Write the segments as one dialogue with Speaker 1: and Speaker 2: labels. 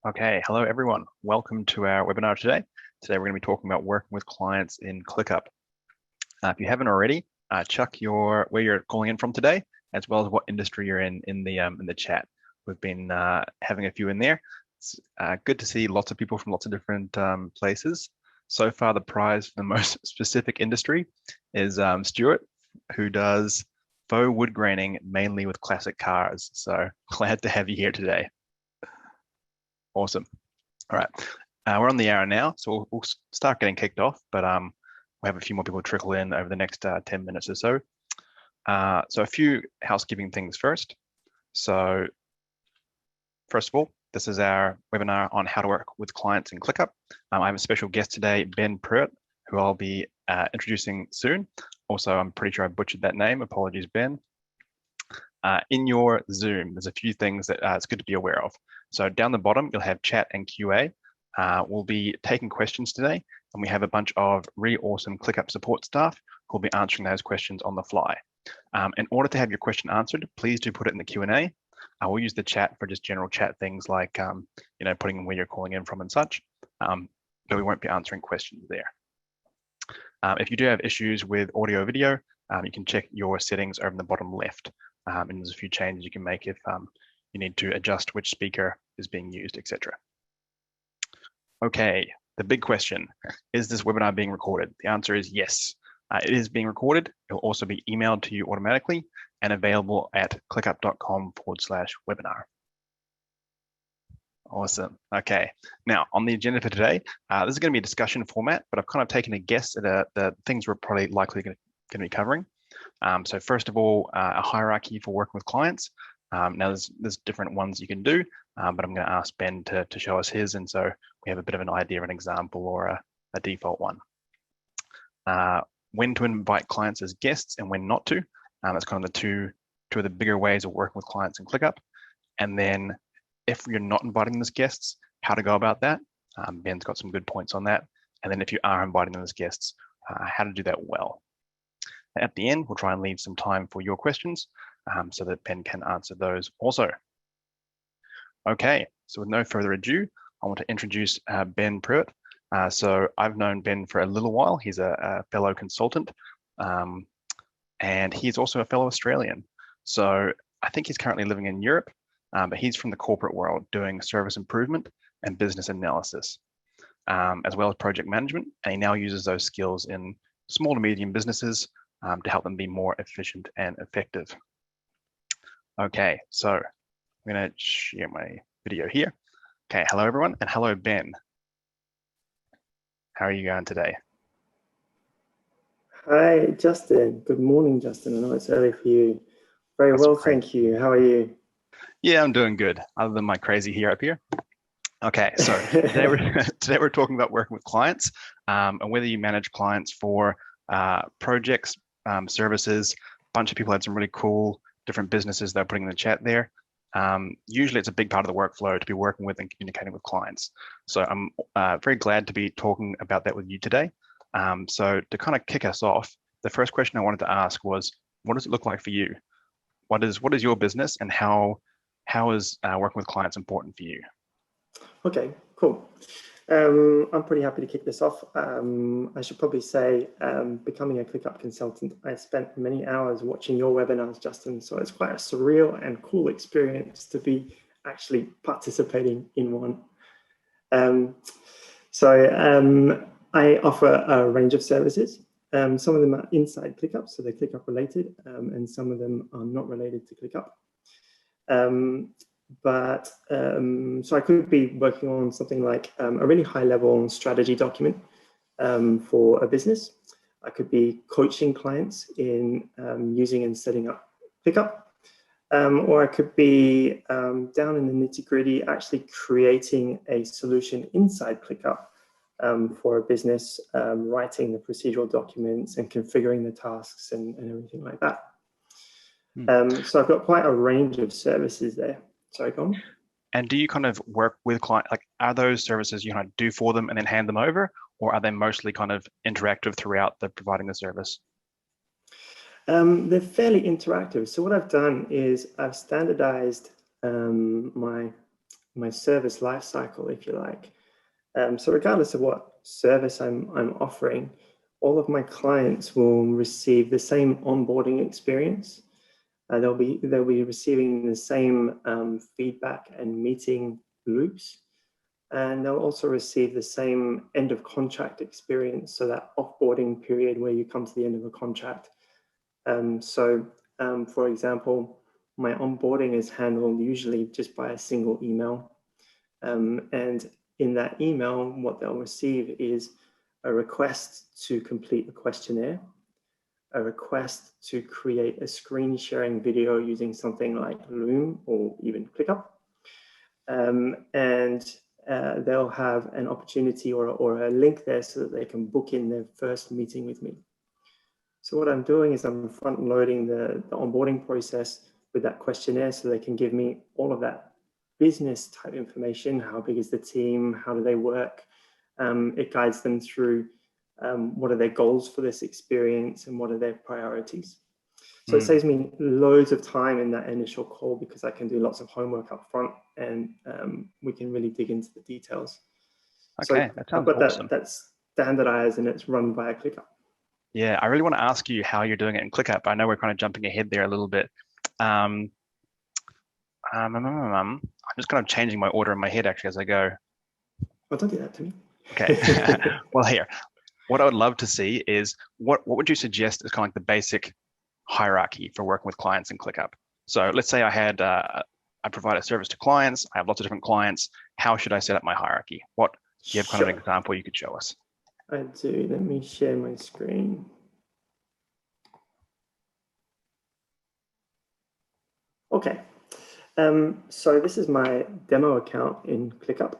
Speaker 1: Okay, hello everyone. Welcome to our webinar today. Today we're going to be talking about working with clients in ClickUp. If you haven't already, chuck where you're calling in from today, as well as what industry you're in the chat. We've been having a few in there. It's good to see lots of people from lots of different places. So far, the prize for the most specific industry is Stuart, who does faux wood graining mainly with classic cars. So glad to have you here today. Awesome. All right, we're on the hour now, so we'll start getting kicked off, but we'll have a few more people trickle in over the next 10 minutes or so. So a few housekeeping things first. So first of all, this is our webinar on how to work with clients in ClickUp. I have a special guest today, Ben Pruwett, who I'll be introducing soon. Also, I'm pretty sure I butchered that name. Apologies, Ben. In your Zoom, there's a few things that it's good to be aware of. So down the bottom, you'll have chat and QA. We'll be taking questions today, and we have a bunch of really awesome ClickUp support staff who'll be answering those questions on the fly. In order to have your question answered, please do put it in the Q&A. We'll use the chat for just general chat things like, putting in where you're calling in from and such, but we won't be answering questions there. If you do have issues with audio or video, you can check your settings over in the bottom left. And there's a few changes you can make if you need to adjust which speaker is being used, etc. Okay, the big question, is this webinar being recorded? The answer is yes, it is being recorded. It will also be emailed to you automatically and available at clickup.com/webinar. Awesome. Okay, now on the agenda for today, this is going to be a discussion format, but I've kind of taken a guess at the things we're probably likely going to be covering. So first of all, a hierarchy for working with clients. Now there's different ones you can do, but I'm going to ask Ben to show us his, and so we have a bit of an idea of an example or a default one. When to invite clients as guests and when not to. That's kind of the two of the bigger ways of working with clients in ClickUp. And then if you're not inviting them as guests, how to go about that. Ben's got some good points on that. And then if you are inviting them as guests, how to do that well. At the end, we'll try and leave some time for your questions so that Ben can answer those also. Okay, so with no further ado, I want to introduce Ben Pruwett. So I've known Ben for a little while. He's a fellow consultant, and he's also a fellow Australian. So I think he's currently living in Europe, but he's from the corporate world doing service improvement and business analysis, as well as project management. And he now uses those skills in small to medium businesses to help them be more efficient and effective. Okay, so I'm going to share my video here. Okay, hello everyone, and hello Ben. How are you going today?
Speaker 2: Hi, Justin. Good morning, Justin. I know it's early for you. Very well, thank you. How are you?
Speaker 1: Yeah, I'm doing good, other than my crazy hair up here. Okay, so today we're talking about working with clients, and whether you manage clients for projects, services. A bunch of people had some really cool different businesses they're putting in the chat there. Usually it's a big part of the workflow to be working with and communicating with clients. So I'm very glad to be talking about that with you today. So to kind of kick us off, the first question I wanted to ask was, what does it look like for you? What is your business, and how is working with clients important for you?
Speaker 2: Okay, cool. I'm pretty happy to kick this off. I should probably say, becoming a ClickUp consultant, I spent many hours watching your webinars, Justin, so it's quite a surreal and cool experience to be actually participating in one. I offer a range of services. Some of them are inside ClickUp, so they're ClickUp related, and some of them are not related to ClickUp. So I could be working on something like a really high level strategy document for a business. I could be coaching clients in using and setting up ClickUp. Or I could be down in the nitty gritty, actually creating a solution inside ClickUp for a business, writing the procedural documents and configuring the tasks and everything like that. So I've got quite a range of services there. Sorry, go on.
Speaker 1: And do you kind of work with clients, like are those services you kind of do for them and then hand them over, or are they mostly kind of interactive throughout the providing the service?
Speaker 2: They're fairly interactive. So what I've done is I've standardized my my service lifecycle, if you like. So regardless of what service I'm offering, all of my clients will receive the same onboarding experience. They'll be receiving the same feedback and meeting loops, and they'll also receive the same end of contract experience. So that offboarding period where you come to the end of a contract. For example, my onboarding is handled usually just by a single email, and in that email, what they'll receive is a request to complete a questionnaire, a request to create a screen sharing video using something like Loom or even ClickUp. They'll have an opportunity or a link there so that they can book in their first meeting with me. So what I'm doing is I'm front loading the onboarding process with that questionnaire so they can give me all of that business type information. How big is the team? How do they work? It guides them through what are their goals for this experience and what are their priorities. So it saves me loads of time in that initial call because I can do lots of homework up front and we can really dig into the details.
Speaker 1: Okay,
Speaker 2: so
Speaker 1: that sounds
Speaker 2: I've got
Speaker 1: awesome.
Speaker 2: That's standardized and it's run via ClickUp.
Speaker 1: Yeah, I really want to ask you how you're doing it in ClickUp. I know we're kind of jumping ahead there a little bit. I'm just kind of changing my order in my head actually as I go.
Speaker 2: Well, don't do that to me.
Speaker 1: Okay. Well, here, what I would love to see is what would you suggest is kind of like the basic hierarchy for working with clients in ClickUp? So let's say I provide a service to clients. I have lots of different clients. How should I set up my hierarchy? Do you have kind of an example you could show us?
Speaker 2: I do. Let me share my screen. Okay. So this is my demo account in ClickUp.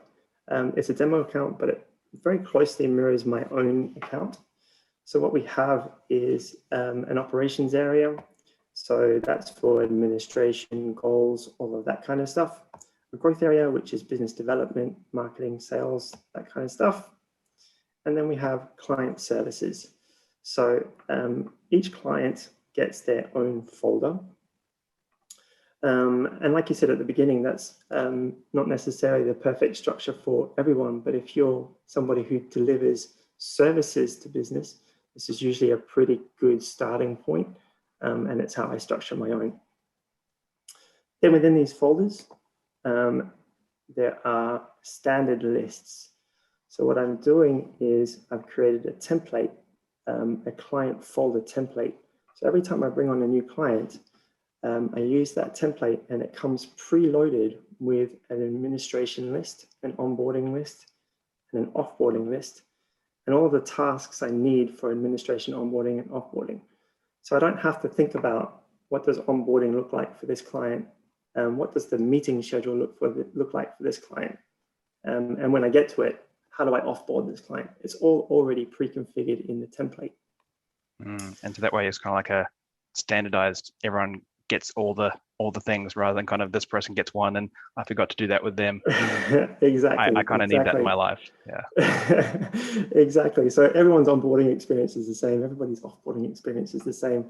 Speaker 2: It's a demo account, but it very closely mirrors my own account. So what we have is an operations area. So that's for administration, goals, all of that kind of stuff. A growth area, which is business development, marketing, sales, that kind of stuff. And then we have client services. So each client gets their own folder. And like you said at the beginning, that's not necessarily the perfect structure for everyone, but if you're somebody who delivers services to business, this is usually a pretty good starting point, and it's how I structure my own. Then within these folders, there are standard lists. So what I'm doing is I've created a template, a client folder template. So every time I bring on a new client, I use that template and it comes preloaded with an administration list, an onboarding list, and an offboarding list, and all the tasks I need for administration, onboarding, and offboarding. So I don't have to think about what does onboarding look like for this client, what does the meeting schedule look like for this client, and when I get to it, how do I offboard this client? It's all already pre-configured in the template.
Speaker 1: And so that way it's kind of like a standardized, everyone gets all the things rather than kind of this person gets one and I forgot to do that with them.
Speaker 2: Exactly.
Speaker 1: I kind of need that in my life. Yeah.
Speaker 2: Exactly. So everyone's onboarding experience is the same. Everybody's offboarding experience is the same.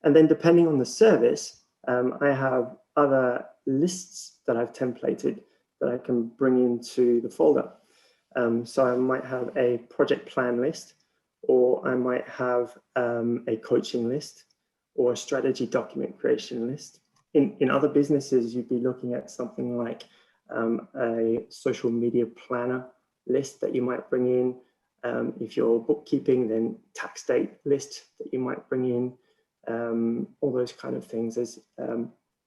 Speaker 2: And then depending on the service, I have other lists that I've templated that I can bring into the folder. So I might have a project plan list, or I might have a coaching list, or a strategy document creation list. In other businesses, you'd be looking at something like a social media planner list that you might bring in. If you're bookkeeping, then tax date list that you might bring in, all those kind of things. There's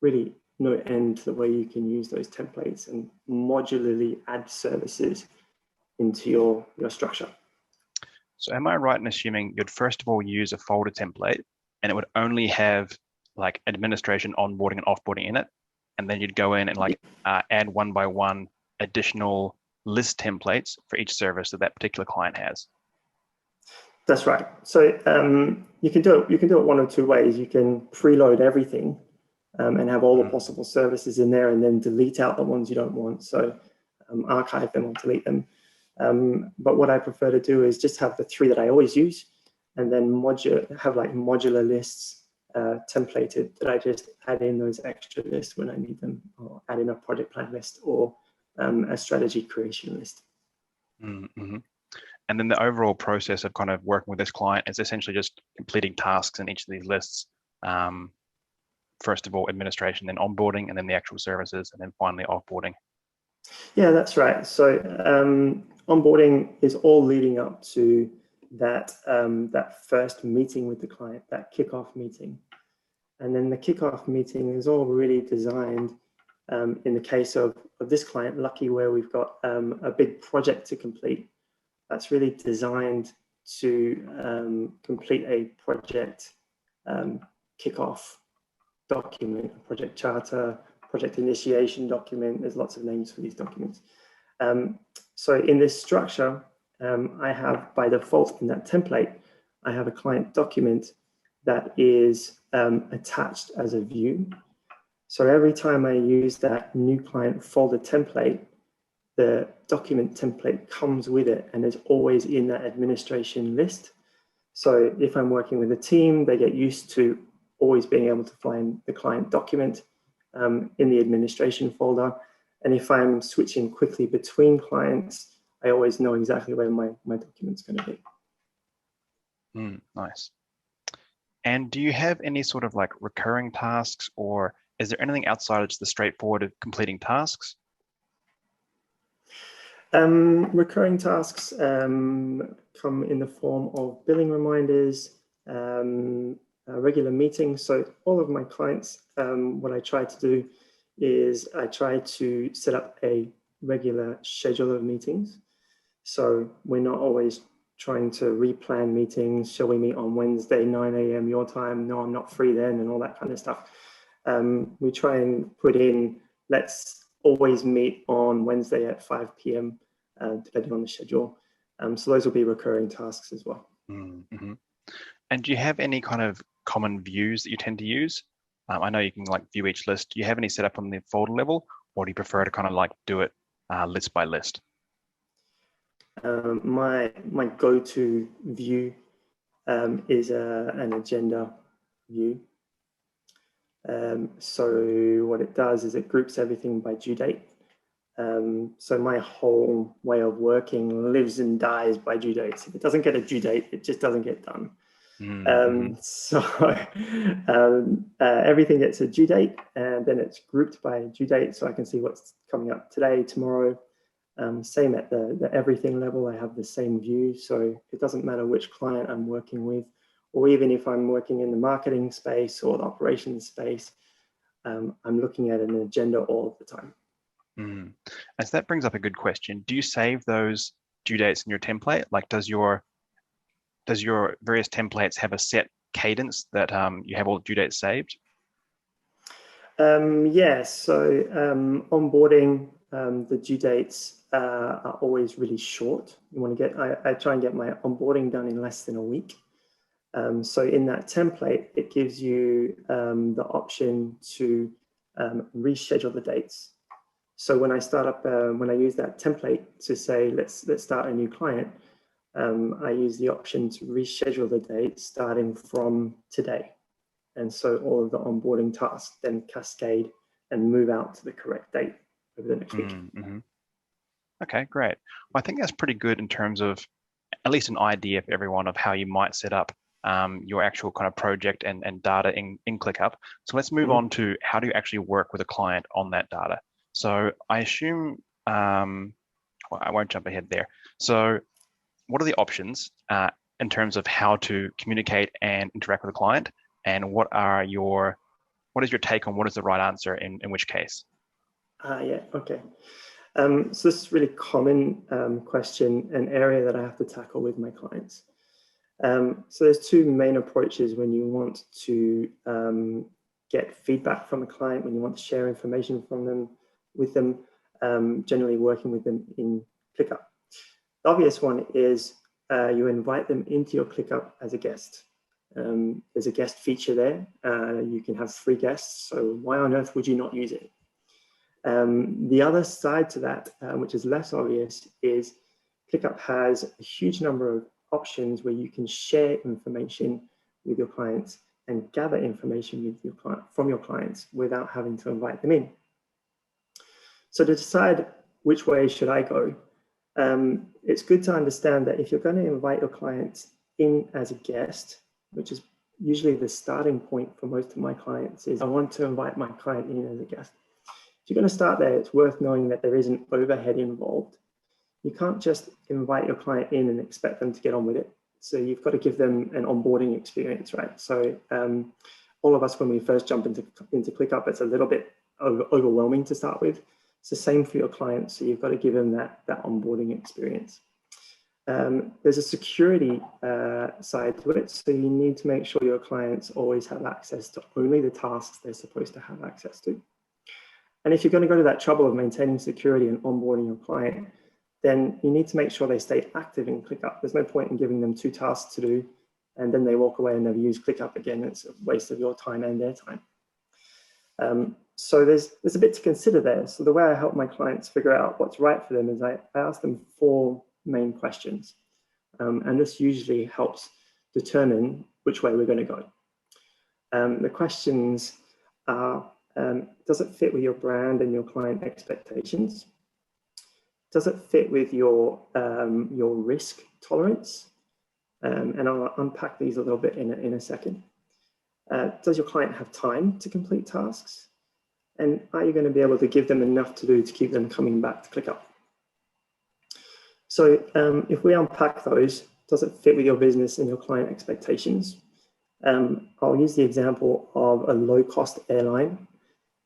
Speaker 2: really no end to the way you can use those templates and modularly add services into your structure.
Speaker 1: So am I right in assuming you'd first of all use a folder template and it would only have like administration, onboarding, and offboarding in it, and then you'd go in and like add one by one additional list templates for each service that particular client has?
Speaker 2: That's right. So you can do it one of two ways. You can preload everything and have all the possible services in there, and then delete out the ones you don't want. So archive them or delete them. But what I prefer to do is just have the three that I always use, and then have like modular lists templated that I just add in those extra lists when I need them, or add in a project plan list, or a strategy creation list.
Speaker 1: Mm-hmm. And then the overall process of kind of working with this client is essentially just completing tasks in each of these lists. First of all, administration, then onboarding, and then the actual services, and then finally offboarding.
Speaker 2: Yeah, that's right. So onboarding is all leading up to that, that first meeting with the client, that kickoff meeting. And then the kickoff meeting is all really designed, in the case of this client, Lucky, where we've got a big project to complete. That's really designed to complete a project kickoff document, a project charter, project initiation document. There's lots of names for these documents. So in this structure, I have by default in that template, I have a client document that is attached as a view. So every time I use that new client folder template, the document template comes with it and is always in that administration list. So if I'm working with a team, they get used to always being able to find the client document in the administration folder. And if I'm switching quickly between clients, I always know exactly where my document's going to be.
Speaker 1: Nice. And do you have any sort of like recurring tasks, or is there anything outside of just the straightforward of completing tasks?
Speaker 2: Recurring tasks come in the form of billing reminders, regular meetings. So all of my clients, what I try to do is I try to set up a regular schedule of meetings. So we're not always trying to replan meetings. Shall we meet on Wednesday, 9 a.m. your time? No, I'm not free then, and all that kind of stuff. We try and put in, let's always meet on Wednesday at 5 p.m. Depending on the schedule. So those will be recurring tasks as well.
Speaker 1: Mm-hmm. And do you have any kind of common views that you tend to use? I know you can like view each list. Do you have any set up on the folder level, or do you prefer to kind of like do it list by list?
Speaker 2: My go-to view is an agenda view. So what it does is it groups everything by due date. So my whole way of working lives and dies by due dates. If it doesn't get a due date, it just doesn't get done. So everything gets a due date, and then it's grouped by due date, so I can see what's coming up today, tomorrow. Same at the everything level, I have the same view, so it doesn't matter which client I'm working with, or even if I'm working in the marketing space or the operations space, I'm looking at an agenda all the time.
Speaker 1: And so that brings up a good question. Do you save those due dates in your template? Like, does your various templates have a set cadence that you have all the due dates saved?
Speaker 2: Yeah, so onboarding, the due dates are always really short. You want to get, I try and get my onboarding done in less than a week. So in that template, it gives you the option to reschedule the dates. So when I start up, when I use that template to say, let's start a new client, I use the option to reschedule the date starting from today. And so all of the onboarding tasks then cascade and move out to the correct date over the next week.
Speaker 1: Okay, great. Well, I think that's pretty good in terms of at least an idea for everyone of how you might set up your actual kind of project and data in ClickUp. So let's move on to how do you actually work with a client on that data. So I assume, well, I won't jump ahead there. So what are the options in terms of how to communicate and interact with a client? And what is your take on what is the right answer in which case?
Speaker 2: Yeah, okay. So this is a really common question, an area that I have to tackle with my clients. So there's two main approaches when you want to get feedback from a client, when you want to share information with them, generally working with them in ClickUp. The obvious one is you invite them into your ClickUp as a guest. There's a guest feature there. You can have 3 guests, so why on earth would you not use it? The other side to that, which is less obvious, is ClickUp has a huge number of options where you can share information with your clients and gather information with your from your clients without having to invite them in. So to decide which way should I go? It's good to understand that if you're going to invite your clients in as a guest, which is usually the starting point for most of my clients, is I want to invite my client in as a guest. If you're going to start there, it's worth knowing that there is an overhead involved. You can't just invite your client in and expect them to get on with it. So you've got to give them an onboarding experience, right? So all of us, when we first jump into ClickUp, it's a little bit overwhelming to start with. It's the same for your clients. So you've got to give them that onboarding experience. There's a security side to it. So you need to make sure your clients always have access to only the tasks they're supposed to have access to. And if you're going to go to that trouble of maintaining security and onboarding your client, then you need to make sure they stay active in ClickUp. There's no point in giving them 2 tasks to do, and then they walk away and never use ClickUp again. It's a waste of your time and their time. So there's a bit to consider there. So the way I help my clients figure out what's right for them is I ask them 4 main questions. And this usually helps determine which way we're going to go. The questions are, does it fit with your brand and your client expectations? Does it fit with your risk tolerance? And I'll unpack these a little bit in a second. Does your client have time to complete tasks? And are you going to be able to give them enough to do to keep them coming back to ClickUp? So if we unpack those, does it fit with your business and your client expectations? I'll use the example of a low-cost airline.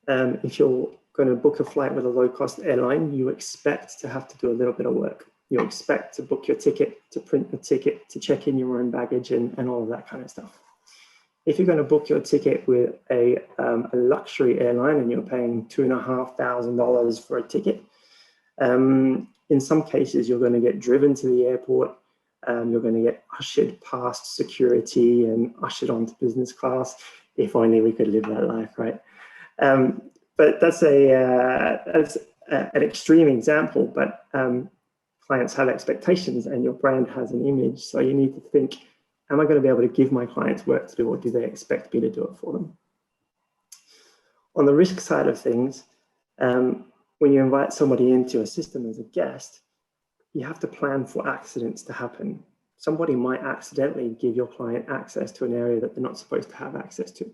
Speaker 2: If you're going to book a flight with a low-cost airline, you expect to have to do a little bit of work. You expect to book your ticket, to print the ticket, to check in your own baggage and all of that kind of stuff. If you're going to book your ticket with a luxury airline and you're paying $2,500 for a ticket, in some cases, you're going to get driven to the airport. You're going to get ushered past security and ushered onto business class. If only we could live that life, right? But that's an extreme example, but clients have expectations and your brand has an image. So you need to think, am I going to be able to give my clients work to do, or do they expect me to do it for them? On the risk side of things, when you invite somebody into your system as a guest, you have to plan for accidents to happen. Somebody might accidentally give your client access to an area that they're not supposed to have access to.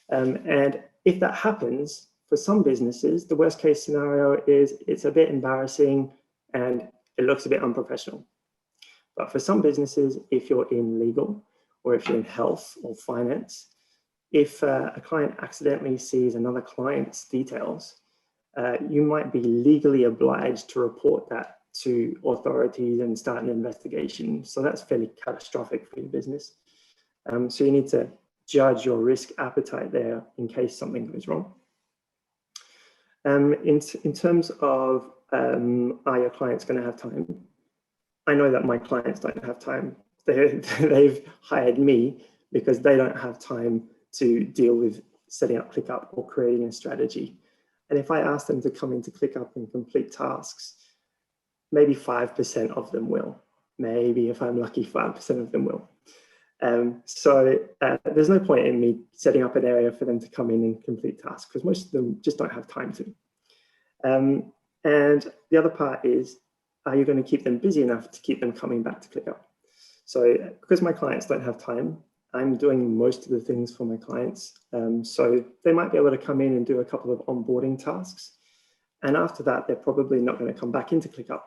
Speaker 2: And if that happens, for some businesses, the worst case scenario is it's a bit embarrassing and it looks a bit unprofessional. But for some businesses, if you're in legal or if you're in health or finance, if a client accidentally sees another client's details, you might be legally obliged to report that to authorities and start an investigation. So that's fairly catastrophic for your business. So you need to judge your risk appetite there in case something goes wrong. In terms of are your clients going to have time? I know that my clients don't have time. They've hired me because they don't have time to deal with setting up ClickUp or creating a strategy. And if I ask them to come into ClickUp and complete tasks, maybe 5% of them will. Maybe if I'm lucky, 5% of them will. So there's no point in me setting up an area for them to come in and complete tasks because most of them just don't have time to. And the other part is, are you going to keep them busy enough to keep them coming back to ClickUp? So because my clients don't have time, I'm doing most of the things for my clients. So they might be able to come in and do a couple of onboarding tasks. And after that, they're probably not going to come back into ClickUp.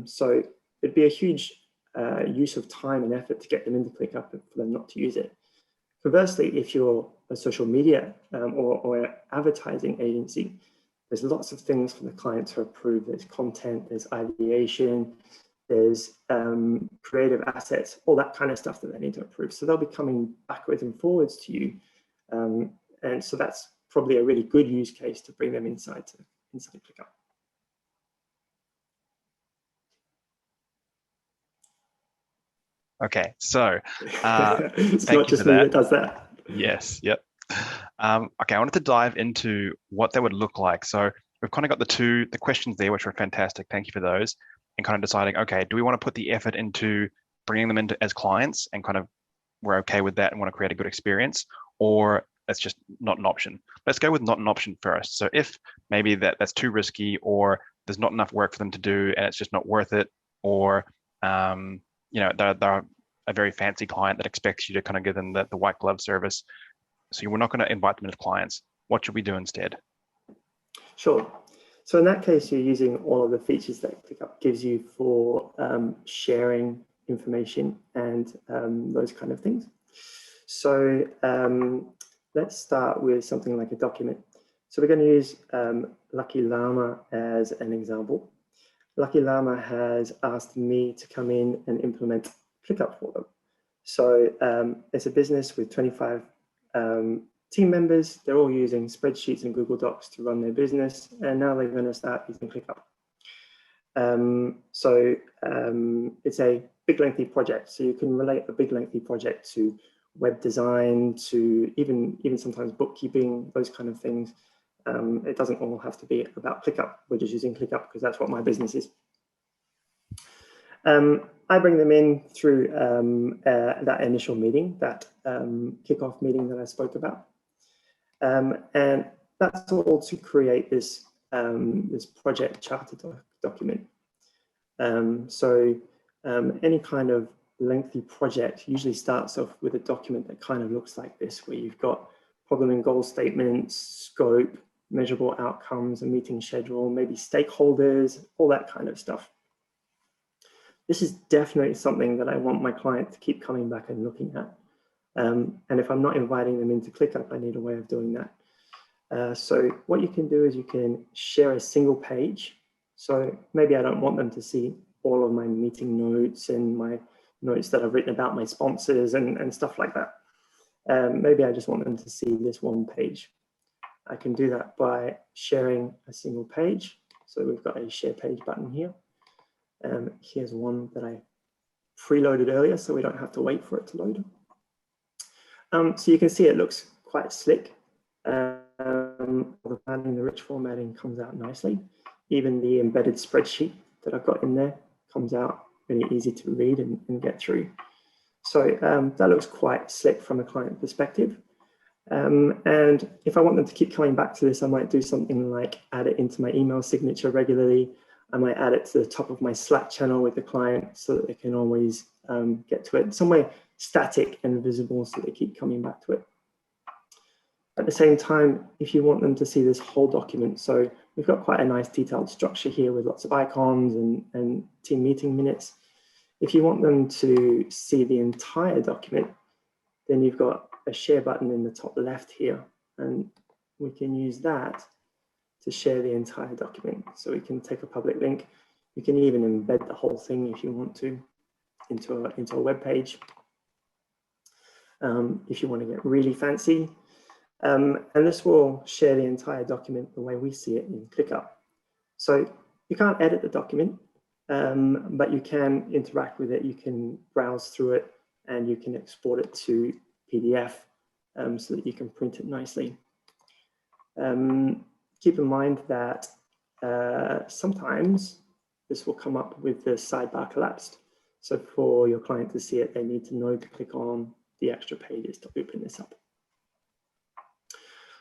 Speaker 2: So it'd be a huge use of time and effort to get them into ClickUp and for them not to use it. Conversely, if you're a social media or an advertising agency, there's lots of things for the client to approve. There's content, there's ideation, there's creative assets, all that kind of stuff that they need to approve. So they'll be coming backwards and forwards to you. And so that's probably a really good use case to bring them inside ClickUp.
Speaker 1: Okay, so
Speaker 2: it's not just me that does that.
Speaker 1: Yes, yep. Okay, I wanted to dive into what that would look like. So we've kind of got the questions there, which were fantastic. Thank you for those. And kind of deciding, okay, do we want to put the effort into bringing them into as clients and kind of we're okay with that and want to create a good experience, or that's just not an option? Let's go with not an option first. So if maybe that's too risky or there's not enough work for them to do and it's just not worth it, or they're a very fancy client that expects you to kind of give them the white glove service. So we're not going to invite them as clients. What should we do instead?
Speaker 2: Sure. So in that case, you're using all of the features that ClickUp gives you for sharing information and those kind of things. So let's start with something like a document. So we're going to use Lucky Llama as an example. Lucky Llama has asked me to come in and implement ClickUp for them. So it's a business with 25 team members. They're all using spreadsheets and Google Docs to run their business, and now they're going to start using ClickUp. It's a big lengthy project, so you can relate a big lengthy project to web design, to even sometimes bookkeeping, those kind of things. It doesn't all have to be about ClickUp. We're just using ClickUp because that's what my business is. I bring them in through that initial meeting, that kickoff meeting that I spoke about. And that's all to create this, this project charter document. Any kind of lengthy project usually starts off with a document that kind of looks like this, where you've got problem and goal statements, scope, measurable outcomes, a meeting schedule, maybe stakeholders, all that kind of stuff. This is definitely something that I want my client to keep coming back and looking at. And if I'm not inviting them into ClickUp, I need a way of doing that. So what you can do is you can share a single page. So maybe I don't want them to see all of my meeting notes and my notes that I've written about my sponsors and stuff like that. Maybe I just want them to see this one page. I can do that by sharing a single page. So we've got a share page button here. Here's one that I preloaded earlier, so we don't have to wait for it to load. So you can see it looks quite slick. The planning, the rich formatting comes out nicely. Even the embedded spreadsheet that I've got in there comes out really easy to read and get through. So that looks quite slick from a client perspective. And if I want them to keep coming back to this, I might do something like add it into my email signature regularly. I might add it to the top of my Slack channel with the client so that they can always get to it. Somewhere static and visible so they keep coming back to it. At the same time, if you want them to see this whole document, so we've got quite a nice detailed structure here with lots of icons and team meeting minutes. If you want them to see the entire document, then you've got a share button in the top left here, and we can use that to share the entire document. So we can take a public link. You can even embed the whole thing if you want to into a web page. If you want to get really fancy. And this will share the entire document the way we see it in ClickUp. So you can't edit the document, but you can interact with it. You can browse through it, and you can export it to PDF so that you can print it nicely. Keep in mind that sometimes this will come up with the sidebar collapsed. So for your client to see it, they need to know to click on the extra pages to open this up.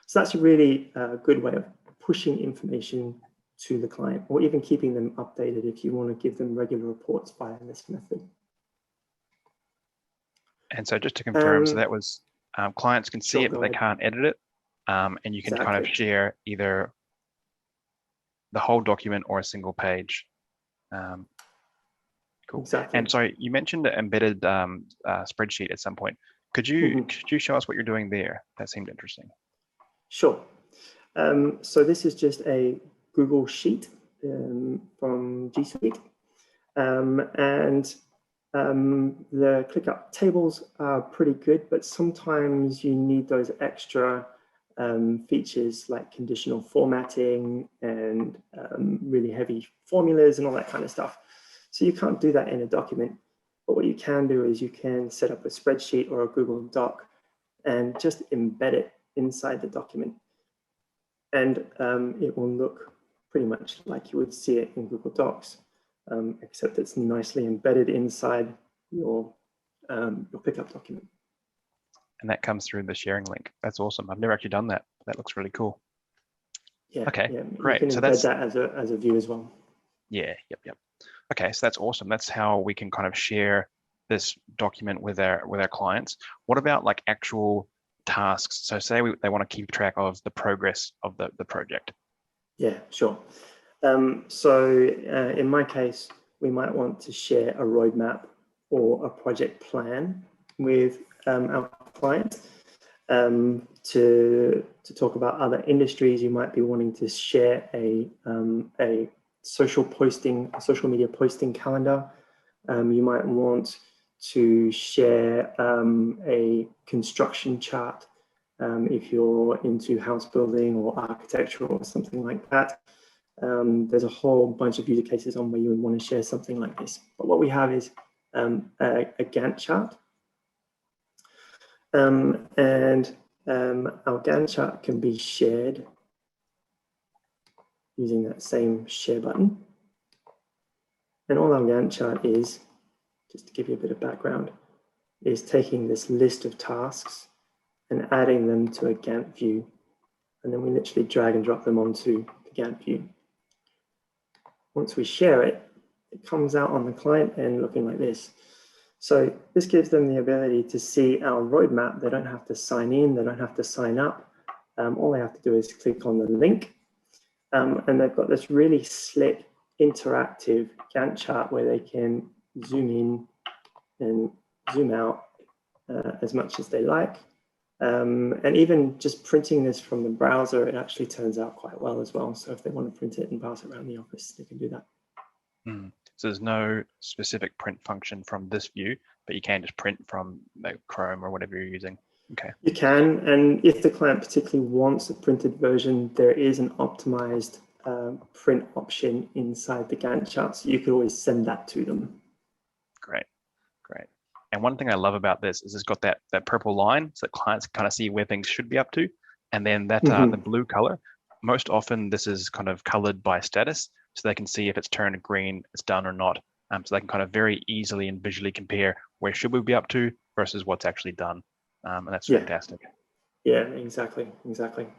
Speaker 2: So that's a really good way of pushing information to the client, or even keeping them updated if you want to give them regular reports via this method.
Speaker 1: And so just to confirm, so that was clients can see
Speaker 2: sure,
Speaker 1: it, but they can't edit it. And you can kind of share either the whole document or a single page. Cool.
Speaker 2: Exactly.
Speaker 1: And sorry, you mentioned the embedded spreadsheet at some point. Could you show us what you're doing there? That seemed interesting.
Speaker 2: Sure. So this is just a Google Sheet from G Suite. The ClickUp tables are pretty good, but sometimes you need those extra features like conditional formatting and really heavy formulas and all that kind of stuff. So you can't do that in a document. But what you can do is you can set up a spreadsheet or a Google Doc and just embed it inside the document. And it will look pretty much like you would see it in Google Docs, except it's nicely embedded inside your ClickUp document.
Speaker 1: And that comes through the sharing link. That's awesome. I've never actually done that. That looks really cool.
Speaker 2: Yeah,
Speaker 1: Okay,
Speaker 2: yeah. You
Speaker 1: great.
Speaker 2: can
Speaker 1: So
Speaker 2: embed
Speaker 1: that's,
Speaker 2: that as a view as well.
Speaker 1: yeah, yep. Okay, so that's awesome. That's how we can kind of share this document with our clients. What about like actual tasks? So say they want to keep track of the progress of the project.
Speaker 2: Yeah, sure. In my case, we might want to share a roadmap or a project plan with our client. To talk about other industries, you might be wanting to share a social media posting calendar. You might want to share a construction chart if you're into house building or architecture or something like that. There's a whole bunch of user cases on where you would want to share something like this. But what we have is a Gantt chart. Our Gantt chart can be shared using that same share button. And all our Gantt chart is, just to give you a bit of background, is taking this list of tasks and adding them to a Gantt view. And then we literally drag and drop them onto the Gantt view. Once we share it, it comes out on the client end looking like this. So this gives them the ability to see our roadmap. They don't have to sign in, they don't have to sign up. All they have to do is click on the link. And they've got this really slick, interactive Gantt chart where they can zoom in and zoom out as much as they like. And even just printing this from the browser, it actually turns out quite well as well. So if they want to print it and pass it around the office, they can do that.
Speaker 1: So there's no specific print function from this view, but you can just print from Chrome or whatever you're using. Okay.
Speaker 2: You can, and if the client particularly wants a printed version, there is an optimized print option inside the Gantt chart, so you could always send that to them.
Speaker 1: Great. And one thing I love about this is it's got that purple line, so that clients kind of see where things should be up to, and then that the blue color. Most often, this is kind of colored by status, so they can see if it's turned green, it's done or not. So they can kind of very easily and visually compare where should we be up to versus what's actually done, and that's fantastic.
Speaker 2: Yeah, exactly.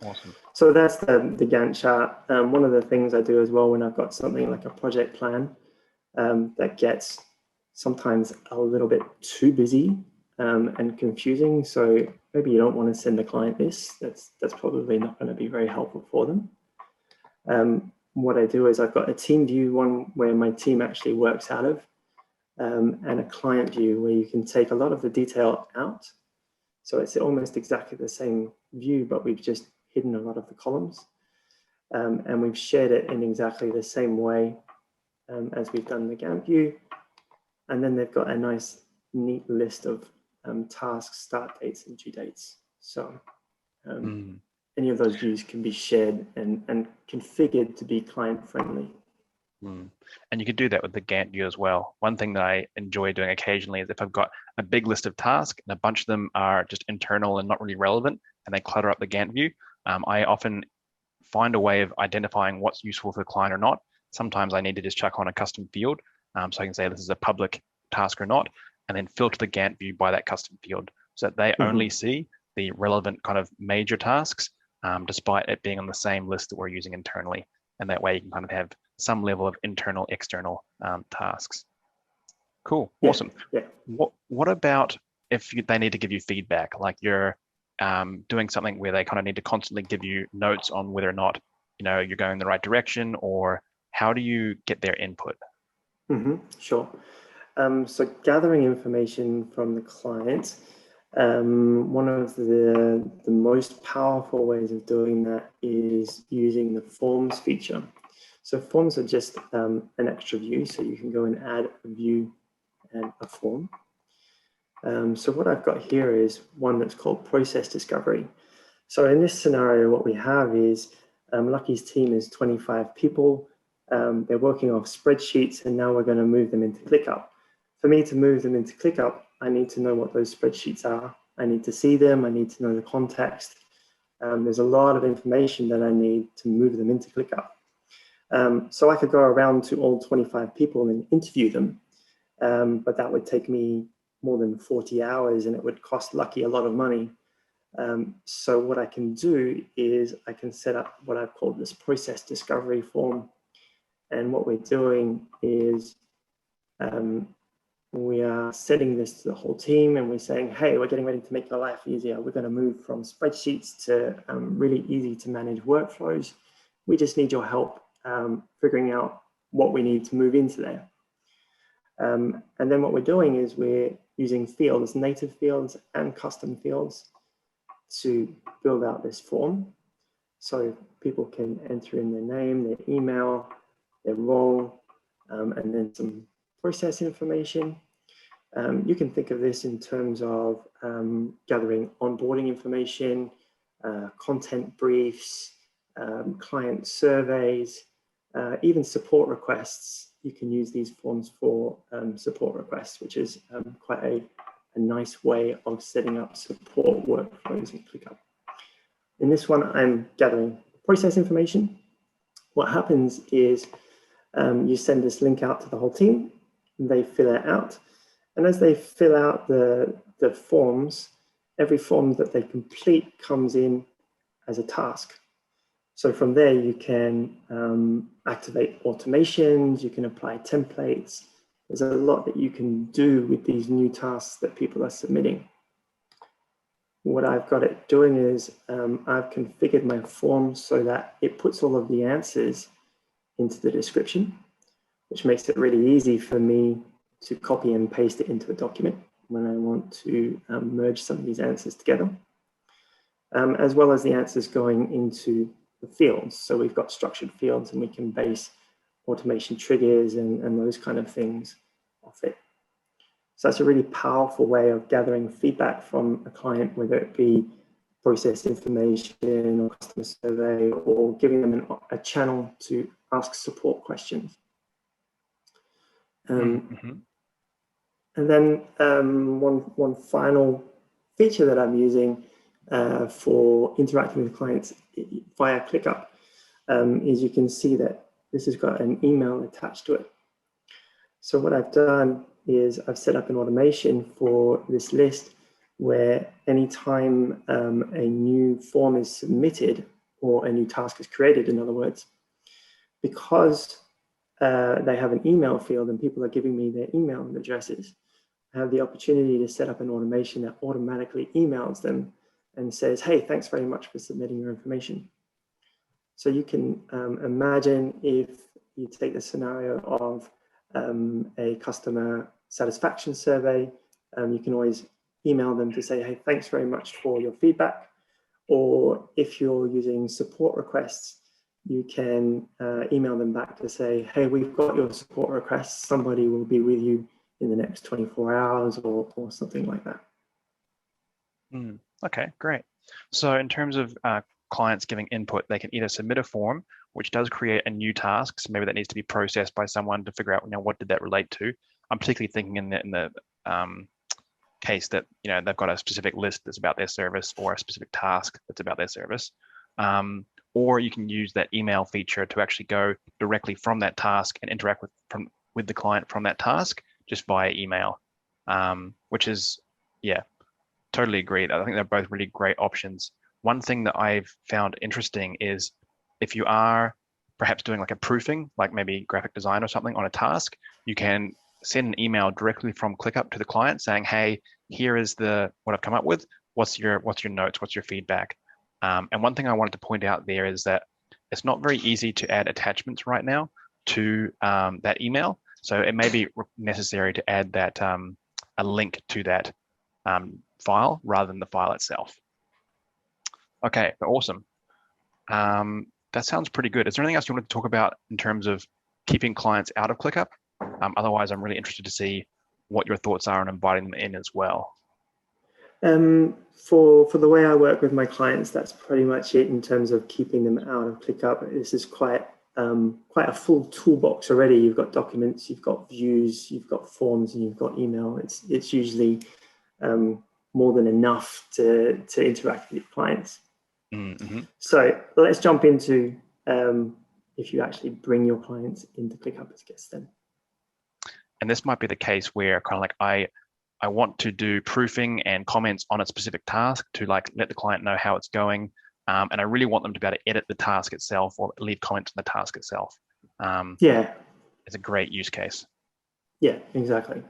Speaker 1: Awesome.
Speaker 2: So that's the Gantt chart. One of the things I do as well when I've got something like a project plan that gets sometimes a little bit too busy and confusing. So maybe you don't want to send the client this. That's probably not going to be very helpful for them. What I do is I've got a team view, one where my team actually works out of, and a client view where you can take a lot of the detail out. So it's almost exactly the same view, but we've just hidden a lot of the columns. And we've shared it in exactly the same way as we've done the Gantt view. And then they've got a nice, neat list of tasks, start dates, and due dates. So any of those views can be shared and configured to be client-friendly.
Speaker 1: And you could do that with the Gantt view as well. One thing that I enjoy doing occasionally is if I've got a big list of tasks and a bunch of them are just internal and not really relevant, and they clutter up the Gantt view, I often find a way of identifying what's useful for the client or not. Sometimes I need to just chuck on a custom field, so I can say this is a public task or not, and then filter the Gantt view by that custom field so that they only see the relevant kind of major tasks, despite it being on the same list that we're using internally. And that way you can kind of have some level of internal, external tasks. Cool, awesome.
Speaker 2: Yeah.
Speaker 1: What about if they need to give you feedback, like you're doing something where they kind of need to constantly give you notes on whether or not you're going in the right direction, or how do you get their input?
Speaker 2: Sure. So gathering information from the client, one of the most powerful ways of doing that is using the forms feature. So forms are just an extra view, so you can go and add a view and a form. So what I've got here is one that's called process discovery. So in this scenario, what we have is Lucky's team is 25 people. They're working off spreadsheets, and now we're going to move them into ClickUp. For me to move them into ClickUp, I need to know what those spreadsheets are. I need to see them. I need to know the context. There's a lot of information that I need to move them into ClickUp. So I could go around to all 25 people and interview them, but that would take me more than 40 hours, and it would cost Lucky a lot of money. So what I can do is I can set up what I've called this process discovery form. And what we're doing is we are setting this to the whole team, and we're saying, hey, we're getting ready to make your life easier. We're going to move from spreadsheets to really easy to manage workflows. We just need your help figuring out what we need to move into there. And then what we're doing is we're using fields, native fields and custom fields, to build out this form. So people can enter in their name, their email, their role, and then some process information. You can think of this in terms of gathering onboarding information, content briefs, client surveys, even support requests. You can use these forms for support requests, which is quite a nice way of setting up support workflows in ClickUp. In this one, I'm gathering process information. What happens is you send this link out to the whole team, and they fill it out. And as they fill out the forms, every form that they complete comes in as a task. So from there, you can activate automations, you can apply templates. There's a lot that you can do with these new tasks that people are submitting. What I've got it doing is I've configured my form so that it puts all of the answers into the description, which makes it really easy for me to copy and paste it into a document when I want to merge some of these answers together, as well as the answers going into the fields. So we've got structured fields, and we can base automation triggers and those kind of things off it. So that's a really powerful way of gathering feedback from a client, whether it be process information or customer survey, or giving them a channel to ask support questions. And then one final feature that I'm using for interacting with clients via ClickUp is you can see that this has got an email attached to it. So what I've done is I've set up an automation for this list where anytime a new form is submitted or a new task is created, in other words, because they have an email field and people are giving me their email addresses, I have the opportunity to set up an automation that automatically emails them and says, hey, thanks very much for submitting your information. So you can imagine if you take the scenario of a customer satisfaction survey, you can always email them to say, hey, thanks very much for your feedback. Or if you're using support requests, you can email them back to say, hey, we've got your support requests. Somebody will be with you in the next 24 hours or something like that.
Speaker 1: Okay, great. So in terms of clients giving input, they can either submit a form, which does create a new task. So maybe that needs to be processed by someone to figure out, what did that relate to? I'm particularly thinking in the case that, they've got a specific list that's about their service or a specific task that's about their service. Or you can use that email feature to actually go directly from that task and interact with the client from that task just via email, which is, totally agreed. I think they're both really great options. One thing that I've found interesting is if you are perhaps doing like a proofing, like maybe graphic design or something on a task, you can send an email directly from ClickUp to the client saying, hey, here is what I've come up with. What's your notes? What's your feedback? And one thing I wanted to point out there is that it's not very easy to add attachments right now to that email. So it may be necessary to add that a link to that file rather than the file itself. Okay, awesome. That sounds pretty good. Is there anything else you wanted to talk about in terms of keeping clients out of ClickUp? Otherwise, I'm really interested to see what your thoughts are on inviting them in as well.
Speaker 2: For the way I work with my clients, that's pretty much it in terms of keeping them out of ClickUp. This is quite a full toolbox already. You've got documents, you've got views, you've got forms, and you've got email. It's usually more than enough to interact with your clients. So let's jump into if you actually bring your clients into ClickUp as guests then.
Speaker 1: And this might be the case where kind of like I want to do proofing and comments on a specific task to like let the client know how it's going. And I really want them to be able to edit the task itself or leave comments on the task itself.
Speaker 2: Yeah.
Speaker 1: It's a great use case.
Speaker 2: Yeah, exactly.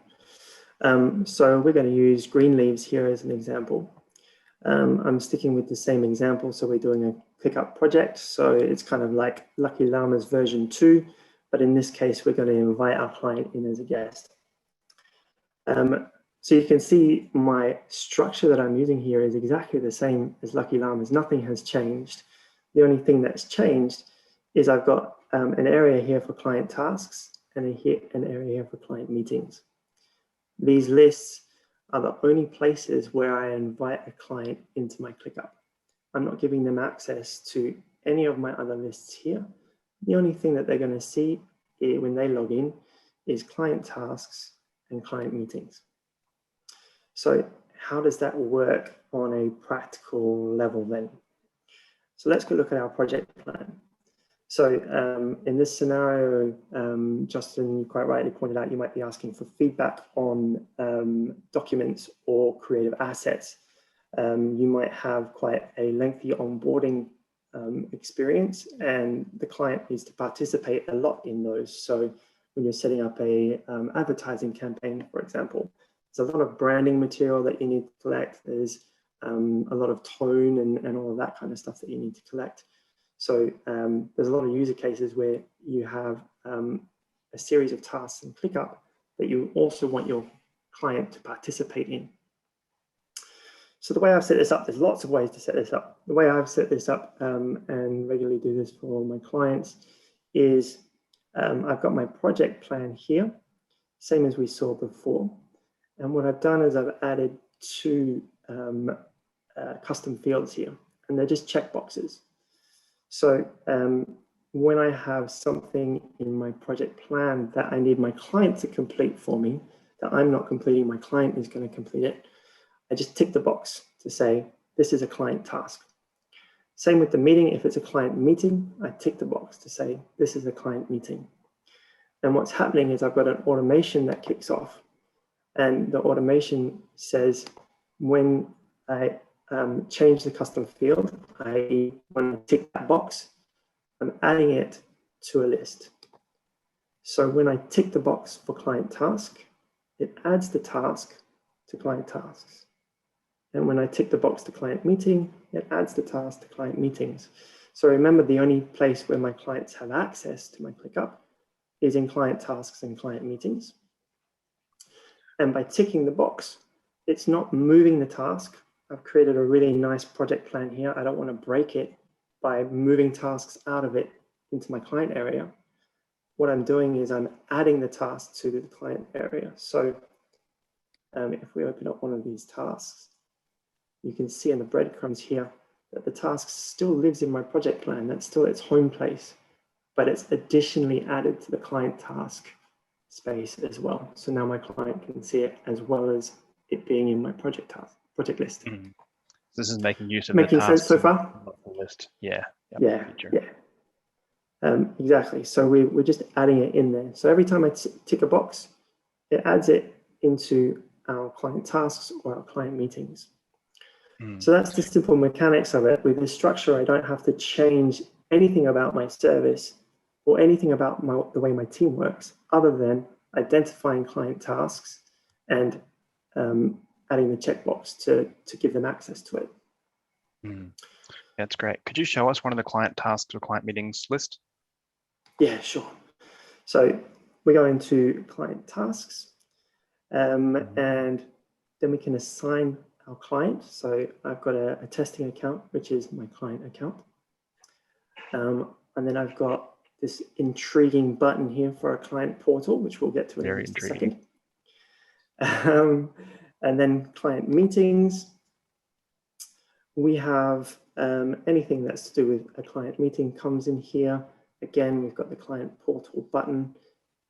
Speaker 2: So we're going to use green leaves here as an example. I'm sticking with the same example. So we're doing a ClickUp project. So it's kind of like Lucky Llama's version 2, but in this case, we're going to invite our client in as a guest. So you can see my structure that I'm using here is exactly the same as Lucky Llama's. Nothing has changed. The only thing that's changed is I've got an area here for client tasks and an area here for client meetings. These lists are the only places where I invite a client into my ClickUp. I'm not giving them access to any of my other lists here. The only thing that they're going to see when they log in is client tasks and client meetings. So how does that work on a practical level then? So let's go look at our project plan. So in this scenario, Justin, you quite rightly pointed out, you might be asking for feedback on documents or creative assets. You might have quite a lengthy onboarding experience, and the client needs to participate a lot in those. So when you're setting up a advertising campaign, for example, there's a lot of branding material that you need to collect. There's a lot of tone and all of that kind of stuff that you need to collect. So there's a lot of user cases where you have a series of tasks in ClickUp that you also want your client to participate in. So the way I've set this up, there's lots of ways to set this up. The way I've set this up and regularly do this for my clients is I've got my project plan here, same as we saw before. And what I've done is I've added 2 custom fields here, and they're just checkboxes. So when I have something in my project plan that I need my client to complete for me, that I'm not completing, my client is going to complete it, I just tick the box to say, this is a client task. Same with the meeting. If it's a client meeting, I tick the box to say, this is a client meeting. And what's happening is I've got an automation that kicks off. And the automation says, when I change the custom field, when I tick that box, I'm adding it to a list. So when I tick the box for client task, it adds the task to client tasks. And when I tick the box to client meeting, it adds the task to client meetings. So remember, the only place where my clients have access to my ClickUp is in client tasks and client meetings. And by ticking the box, it's not moving the task. I've created a really nice project plan here. I don't want to break it by moving tasks out of it into my client area. What I'm doing is I'm adding the task to the client area. So if we open up one of these tasks, you can see in the breadcrumbs here that the task still lives in my project plan. That's still its home place, but it's additionally added to the client task space as well. So now my client can see it as well as it being in my project list.
Speaker 1: So this is making use of
Speaker 2: making sense so far?
Speaker 1: List. Yeah.
Speaker 2: Yeah. Exactly. So we're just adding it in there. So every time I tick a box, it adds it into our client tasks or our client meetings. So that's the simple mechanics of it. With this structure, I don't have to change anything about my service or anything about the way my team works, other than identifying client tasks and adding the checkbox to give them access to it.
Speaker 1: That's great. Could you show us one of the client tasks or client meetings list?
Speaker 2: Yeah, sure. So we go into client tasks, and then we can assign our client. So I've got a testing account, which is my client account. And then I've got this intriguing button here for a client portal, which we'll get to in just a second. And then client meetings. We have anything that's to do with a client meeting comes in here. Again, we've got the client portal button,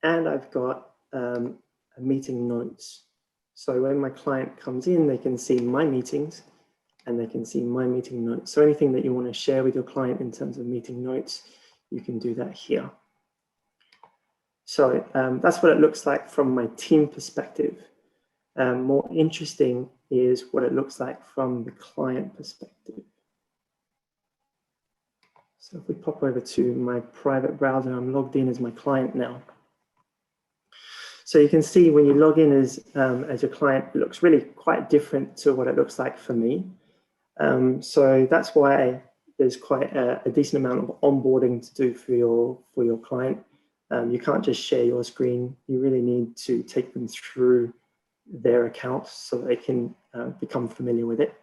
Speaker 2: and I've got a meeting notes. So when my client comes in, they can see my meetings and they can see my meeting notes. So anything that you want to share with your client in terms of meeting notes, you can do that here. So that's what it looks like from my team perspective. More interesting is what it looks like from the client perspective. So if we pop over to my private browser, I'm logged in as my client now. So you can see when you log in as your client, it looks really quite different to what it looks like for me. So that's why there's quite a decent amount of onboarding to do for your client. You can't just share your screen. You really need to take them through their account so they can become familiar with it.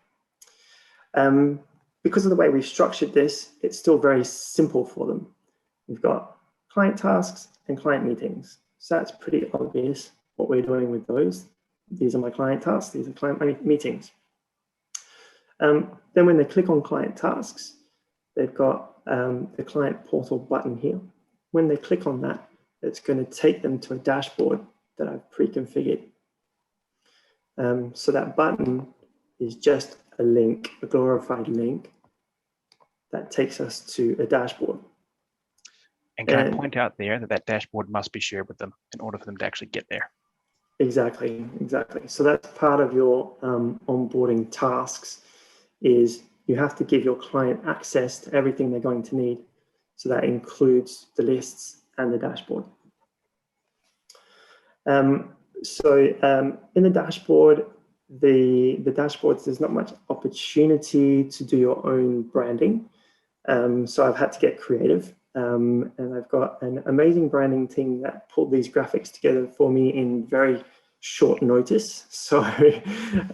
Speaker 2: Because of the way we've structured this, it's still very simple for them. We've got client tasks and client meetings. So that's pretty obvious what we're doing with those. These are my client tasks, these are client meetings. Then when they click on client tasks, they've got the client portal button here. When they click on that, it's going to take them to a dashboard that I've pre-configured. So that button is just a link, a glorified link that takes us to a dashboard.
Speaker 1: And can I point out there that that dashboard must be shared with them in order for them to actually get there?
Speaker 2: Exactly, exactly. So that's part of your onboarding tasks, is you have to give your client access to everything they're going to need. So that includes the lists and the dashboard. In the dashboard, the dashboards, there's not much opportunity to do your own branding. So I've had to get creative. And I've got an amazing branding team that pulled these graphics together for me in very short notice. So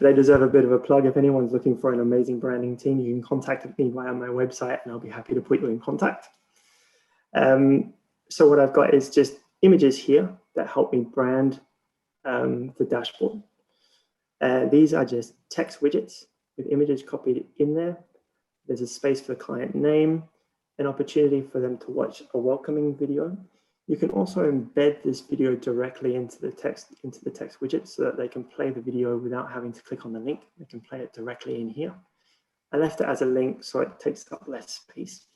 Speaker 2: they deserve a bit of a plug. If anyone's looking for an amazing branding team, you can contact me via my website and I'll be happy to put you in contact. So what I've got is just images here that help me brand the dashboard. These are just text widgets with images copied in there. There's a space for the client name, an opportunity for them to watch a welcoming video. You can also embed this video directly into the text widget so that they can play the video without having to click on the link. They can play it directly in here. I left it as a link so it takes up less space.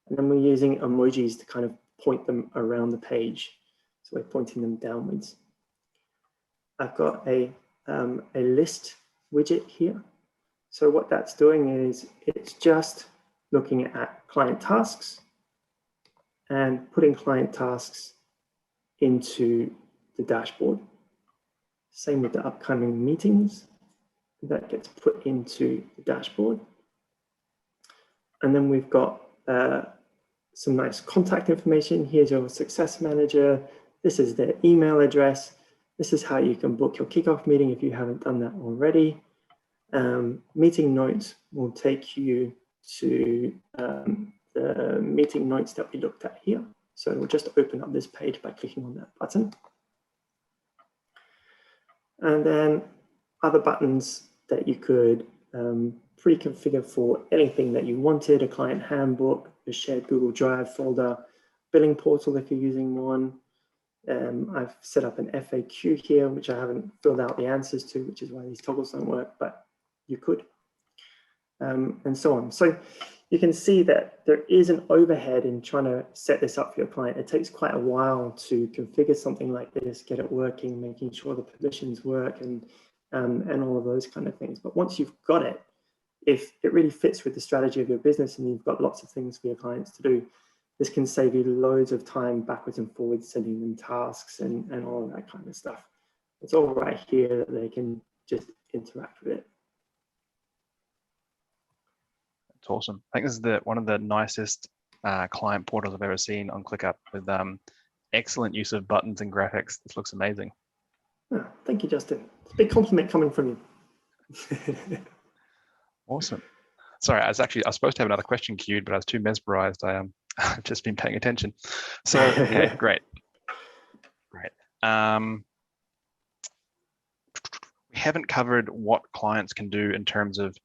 Speaker 2: And then we're using emojis to kind of point them around the page. So we're pointing them downwards. I've got a list widget here. So what that's doing is it's just looking at client tasks and putting client tasks into the dashboard. Same with the upcoming meetings. That gets put into the dashboard. And then we've got some nice contact information. Here's your success manager. This is their email address. This is how you can book your kickoff meeting if you haven't done that already. Meeting notes will take you to the meeting notes that we looked at here. So it'll just open up this page by clicking on that button. And then other buttons that you could pre-configure for anything that you wanted: a client handbook, a shared Google Drive folder, billing portal if you're using one. I've set up an FAQ here, which I haven't filled out the answers to, which is why these toggles don't work, but you could, and so on. So you can see that there is an overhead in trying to set this up for your client. It takes quite a while to configure something like this, get it working, making sure the permissions work, and all of those kind of things. But once you've got it, if it really fits with the strategy of your business and you've got lots of things for your clients to do, this can save you loads of time backwards and forwards, sending them tasks and all of that kind of stuff. It's all right here that they can just interact with it.
Speaker 1: It's awesome. I think this is one of the nicest client portals I've ever seen on ClickUp, with excellent use of buttons and graphics. This looks amazing.
Speaker 2: Oh, thank you, Justin. It's a big compliment coming from you.
Speaker 1: Awesome. Sorry, I was supposed to have another question queued, but I was too mesmerized. I've just been paying attention. So, okay, great. Great. We haven't covered what clients can do in terms of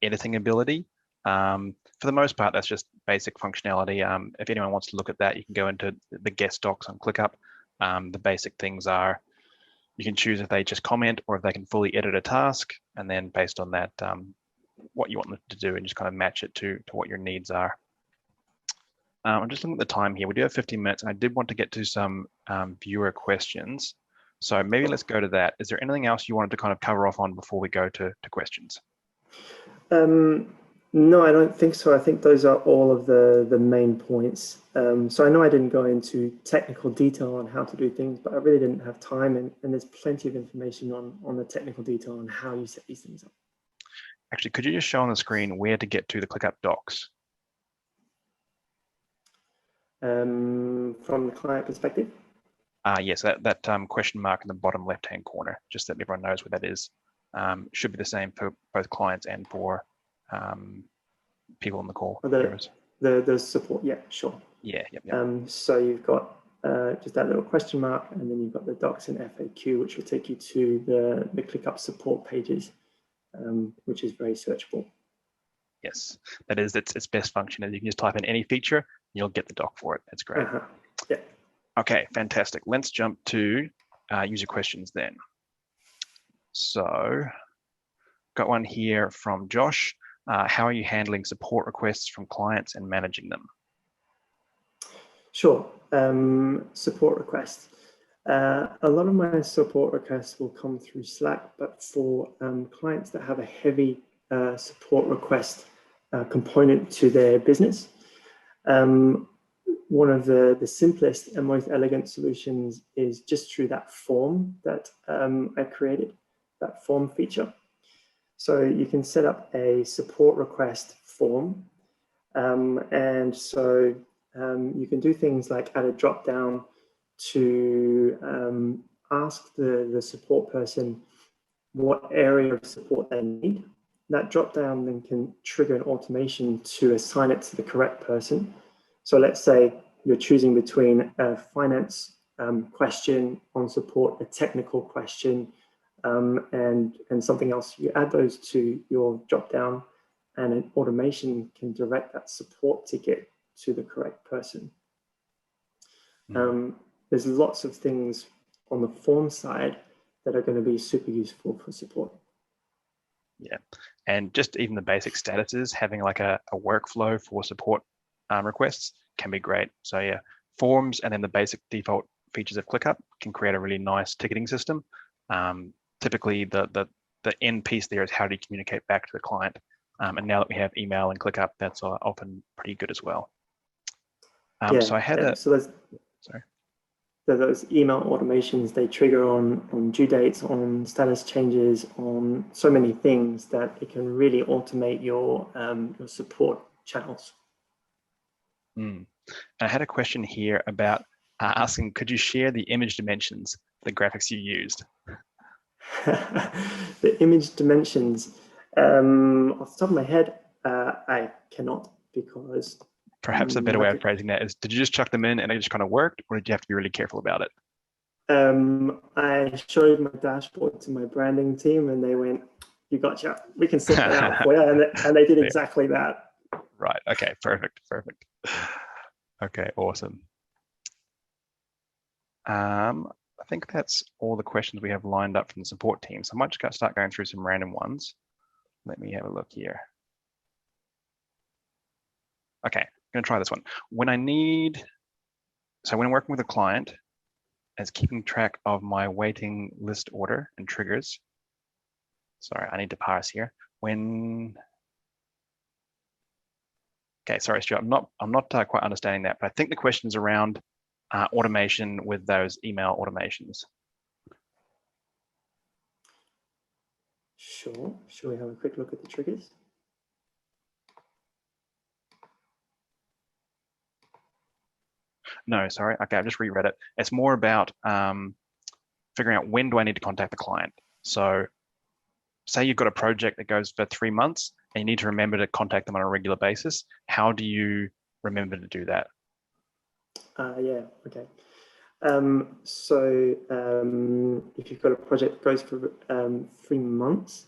Speaker 1: editing ability. For the most part, that's just basic functionality. If anyone wants to look at that, you can go into the guest docs on ClickUp. The basic things are, you can choose if they just comment or if they can fully edit a task, and then based on that, what you want them to do, and just kind of match it to what your needs are. I'm just looking at the time here. We do have 15 minutes, and I did want to get to some viewer questions. So maybe let's go to that. Is there anything else you wanted to kind of cover off on before we go to questions?
Speaker 2: No, I don't think so. I think those are all of the main points. So I know I didn't go into technical detail on how to do things, but I really didn't have time, and there's plenty of information on the technical detail on how you set these things up.
Speaker 1: Actually, could you just show on the screen where to get to the ClickUp docs?
Speaker 2: From the client perspective?
Speaker 1: Yes, that question mark in the bottom left-hand corner, just so that everyone knows where that is. Should be the same for both clients and for people on the call.
Speaker 2: The support, yeah, sure.
Speaker 1: Yeah.
Speaker 2: So you've got just that little question mark, and then you've got the docs and FAQ, which will take you to the ClickUp support pages, which is very searchable.
Speaker 1: Yes, that is its best function. Is you can just type in any feature, and you'll get the doc for it. That's great.
Speaker 2: Yeah.
Speaker 1: Okay, fantastic. Let's jump to user questions then. So, got one here from Josh. How are you handling support requests from clients and managing them?
Speaker 2: Sure. Support requests. A lot of my support requests will come through Slack, but for clients that have a heavy support request component to their business, one of the simplest and most elegant solutions is just through that form that I created, that form feature. So you can set up a support request form, and so you can do things like add a drop down to ask the support person what area of support they need. That drop down then can trigger an automation to assign it to the correct person. So let's say you're choosing between a finance question on support, a technical question, and something else. You add those to your drop down, and an automation can direct that support ticket to the correct person. There's lots of things on the form side that are going to be super useful for support.
Speaker 1: Yeah, and just even the basic statuses, having like a workflow for support requests can be great. So yeah, forms and then the basic default features of ClickUp can create a really nice ticketing system. Typically, the end piece there is how do you communicate back to the client. And now that we have email and ClickUp, that's often pretty good as well. So I had
Speaker 2: those email automations, they trigger on due dates, on status changes, on so many things that it can really automate your support channels.
Speaker 1: And I had a question here about asking, could you share the image dimensions, the graphics you used?
Speaker 2: The image dimensions, off the top of my head, I cannot, because
Speaker 1: perhaps a better way of phrasing that is, did you just chuck them in and it just kind of worked, or did you have to be really careful about it?
Speaker 2: I showed my dashboard to my branding team and they went, you gotcha, we can sort that out for you. And they did exactly that.
Speaker 1: Right, okay, perfect. Okay, awesome. I think that's all the questions we have lined up from the support team. So I might just start going through some random ones. Let me have a look here. Okay, I'm gonna try this one. When I'm working with a client, as keeping track of my waiting list order and triggers. Sorry, I need to parse here. Okay, sorry, Stuart, I'm not quite understanding that, but I think the question is around automation with those email automations.
Speaker 2: Sure. Shall we have a quick look at the triggers?
Speaker 1: No, sorry. Okay, I've just reread it. It's more about figuring out when do I need to contact the client. So say you've got a project that goes for 3 months and you need to remember to contact them on a regular basis. How do you remember to do that?
Speaker 2: Yeah, okay. If you've got a project that goes for 3 months,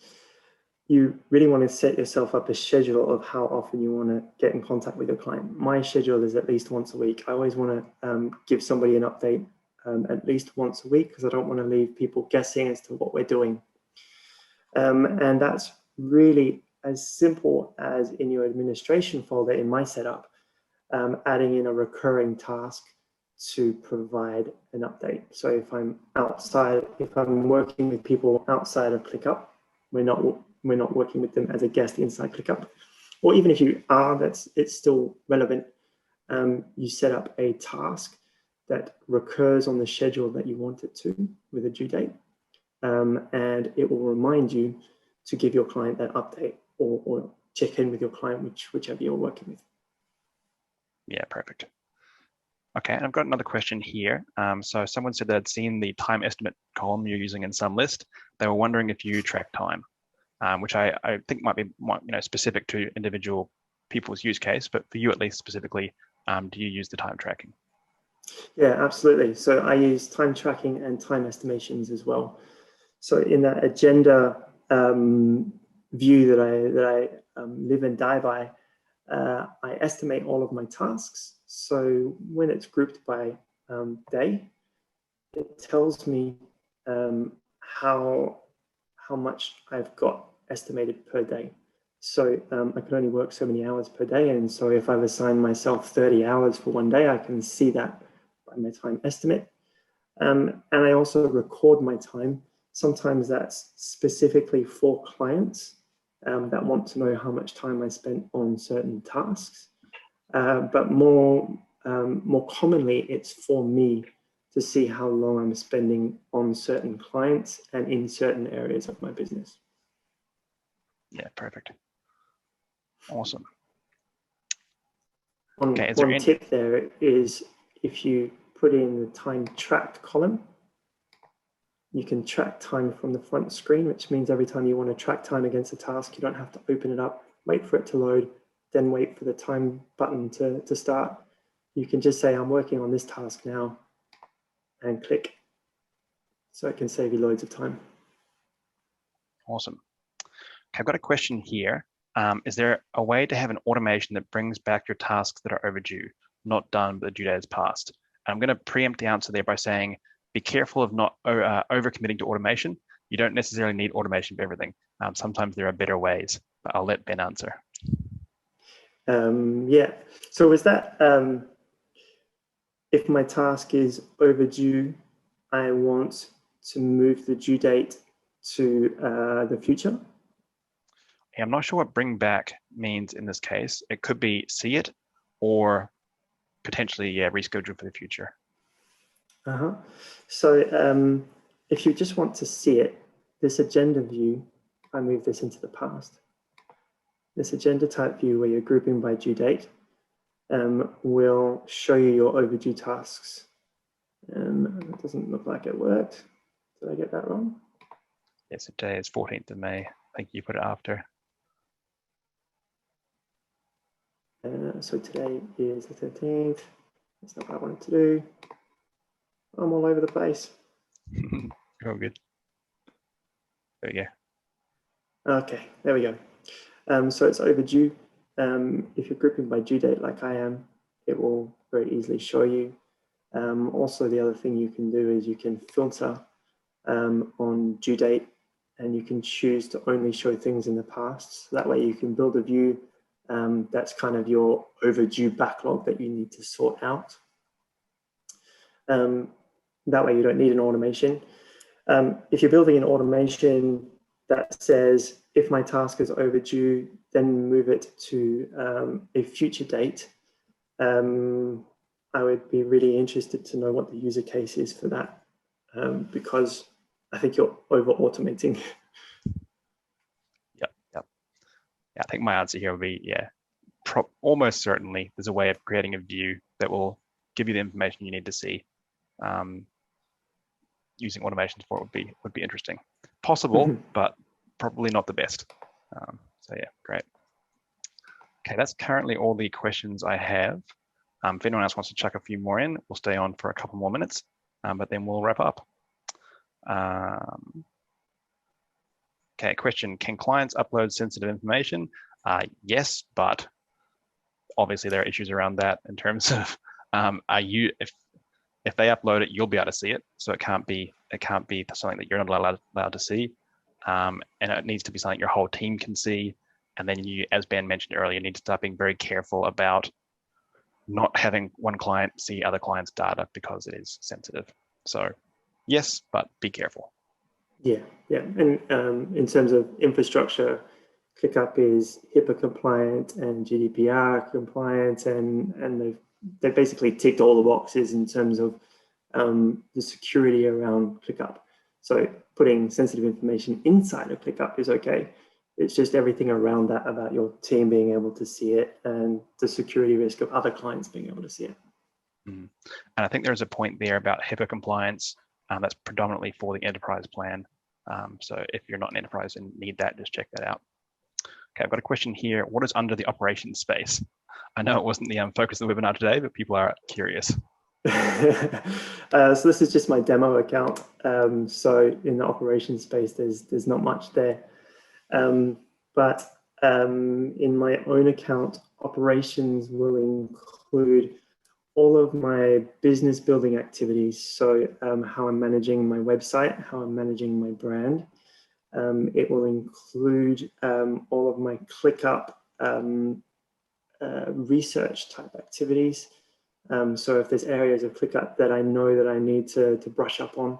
Speaker 2: you really want to set yourself up a schedule of how often you want to get in contact with your client. My schedule is at least once a week. I always want to give somebody an update at least once a week, because I don't want to leave people guessing as to what we're doing. And that's really as simple as in your administration folder in my setup, adding in a recurring task to provide an update. So if I'm working with people outside of ClickUp, we're not working with them as a guest inside ClickUp. Or even if you are, it's still relevant. You set up a task that recurs on the schedule that you want it to with a due date. And it will remind you to give your client that update or check in with your client, whichever you're working with.
Speaker 1: Yeah, perfect. Okay, and I've got another question here. So someone said they'd seen the time estimate column you're using in some list. They were wondering if you track time, which I think might be specific to individual people's use case, but for you at least specifically, do you use the time tracking?
Speaker 2: Yeah, absolutely. So I use time tracking and time estimations as well. So in that agenda view that I live and die by, I estimate all of my tasks. So when it's grouped by day, it tells me how much I've got estimated per day. So I can only work so many hours per day. And so if I've assigned myself 30 hours for one day, I can see that by my time estimate. And I also record my time. Sometimes that's specifically for clients that want to know how much time I spent on certain tasks. But more commonly, it's for me to see how long I'm spending on certain clients and in certain areas of my business.
Speaker 1: Yeah, perfect. Awesome.
Speaker 2: One tip there is if you put in the time tracked column, you can track time from the front screen, which means every time you want to track time against a task, you don't have to open it up, wait for it to load, then wait for the time button to start. You can just say, I'm working on this task now, and click. So it can save you loads of time.
Speaker 1: Awesome. Okay, I've got a question here. Is there a way to have an automation that brings back your tasks that are overdue, not done, but the due date has passed? I'm going to preempt the answer there by saying, be careful of not overcommitting to automation. You don't necessarily need automation for everything. Sometimes there are better ways, but I'll let Ben answer.
Speaker 2: Yeah, so is that if my task is overdue, I want to move the due date to the future?
Speaker 1: Yeah, I'm not sure what bring back means in this case. It could be see it or potentially, reschedule for the future.
Speaker 2: So if you just want to see it, this agenda view, I move this into the past. This agenda type view where you're grouping by due date will show you your overdue tasks. It doesn't look like it worked. Did I get that wrong?
Speaker 1: Yes, today is 14th of May. I think you put it after.
Speaker 2: So today is the 13th. That's not what I wanted to do. I'm all over the place.
Speaker 1: Oh, good. There we
Speaker 2: go. Okay, there we go. So it's overdue. If you're grouping by due date like I am, it will very easily show you. Also, the other thing you can do is you can filter on due date, and you can choose to only show things in the past. So that way you can build a view that's kind of your overdue backlog that you need to sort out. That way you don't need an automation. If you're building an automation that says, if my task is overdue, then move it to a future date, I would be really interested to know what the user case is for that, because I think you're over automating.
Speaker 1: Yep. Yeah, I think my answer here would be, almost certainly there's a way of creating a view that will give you the information you need to see. Using automations for it would be interesting. Possible, but probably not the best. So yeah, great. Okay, that's currently all the questions I have. If anyone else wants to chuck a few more in, we'll stay on for a couple more minutes, but then we'll wrap up. Okay, question, can clients upload sensitive information? Yes, but obviously there are issues around that in terms of if they upload it, you'll be able to see it. So it can't be something that you're not allowed to see. And it needs to be something your whole team can see. And then you, as Ben mentioned earlier, need to start being very careful about not having one client see other clients' data because it is sensitive. So yes, but be careful.
Speaker 2: Yeah. And in terms of infrastructure, ClickUp is HIPAA compliant and GDPR compliant, and they've basically ticked all the boxes in terms of the security around ClickUp. So putting sensitive information inside of ClickUp is okay. It's just everything around that about your team being able to see it and the security risk of other clients being able to see it.
Speaker 1: And I think there's a point there about HIPAA compliance that's predominantly for the enterprise plan. So if you're not an enterprise and need that, just check that out. Okay, I've got a question here. What is under the operations space? I know it wasn't the focus of the webinar today, but people are curious.
Speaker 2: So this is just my demo account. So in the operations space, there's not much there. But in my own account, operations will include all of my business building activities. So how I'm managing my website, how I'm managing my brand. It will include all of my ClickUp research type activities. So if there's areas of ClickUp that I know that I need to brush up on,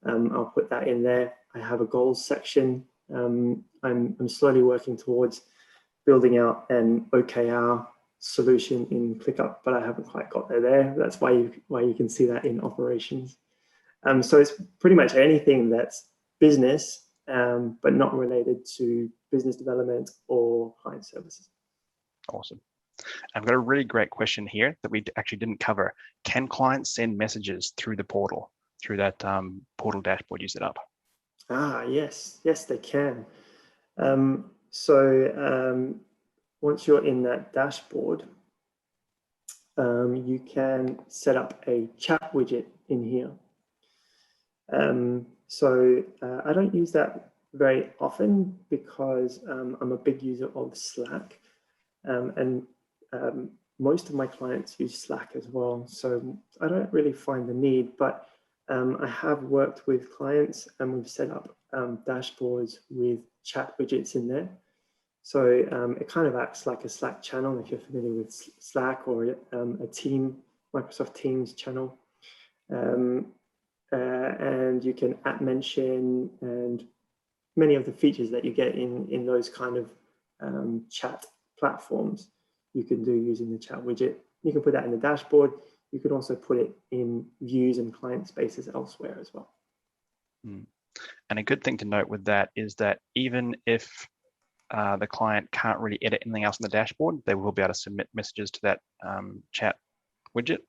Speaker 2: I'll put that in there. I have a goals section. I'm slowly working towards building out an OKR solution in ClickUp, but I haven't quite got there. That's why you can see that in operations. So it's pretty much anything that's business, but not related to business development or client services.
Speaker 1: Awesome. I've got a really great question here that we actually didn't cover. Can clients send messages through the portal, through that portal dashboard you set up?
Speaker 2: Yes, they can. Once you're in that dashboard, you can set up a chat widget in here. I don't use that very often because I'm a big user of Slack, and most of my clients use Slack as well. So I don't really find the need, but I have worked with clients and we've set up dashboards with chat widgets in there. So it kind of acts like a Slack channel if you're familiar with Slack, or a Microsoft Teams channel. And you can @mention and many of the features that you get in those kind of chat platforms you can do using the chat widget. You can put that in the dashboard. You could also put it in views and client spaces elsewhere as well.
Speaker 1: And a good thing to note with that is that even if the client can't really edit anything else in the dashboard, they will be able to submit messages to that chat widget.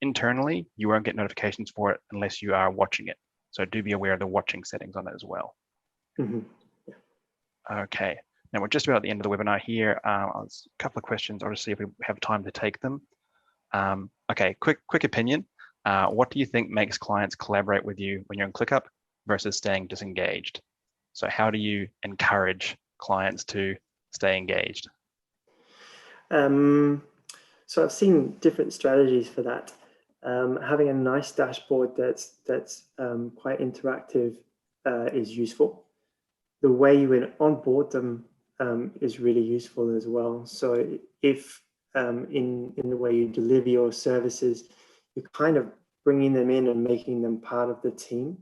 Speaker 1: Internally, you won't get notifications for it unless you are watching it. So do be aware of the watching settings on it as well.
Speaker 2: Yeah.
Speaker 1: Okay, now we're just about at the end of the webinar here. A couple of questions. I'll just see if we have time to take them. Okay, quick opinion. What do you think makes clients collaborate with you when you're in ClickUp versus staying disengaged? So how do you encourage clients to stay engaged?
Speaker 2: So I've seen different strategies for that. Having a nice dashboard that's quite interactive is useful. The way you onboard them is really useful as well. So if in the way you deliver your services, you're kind of bringing them in and making them part of the team,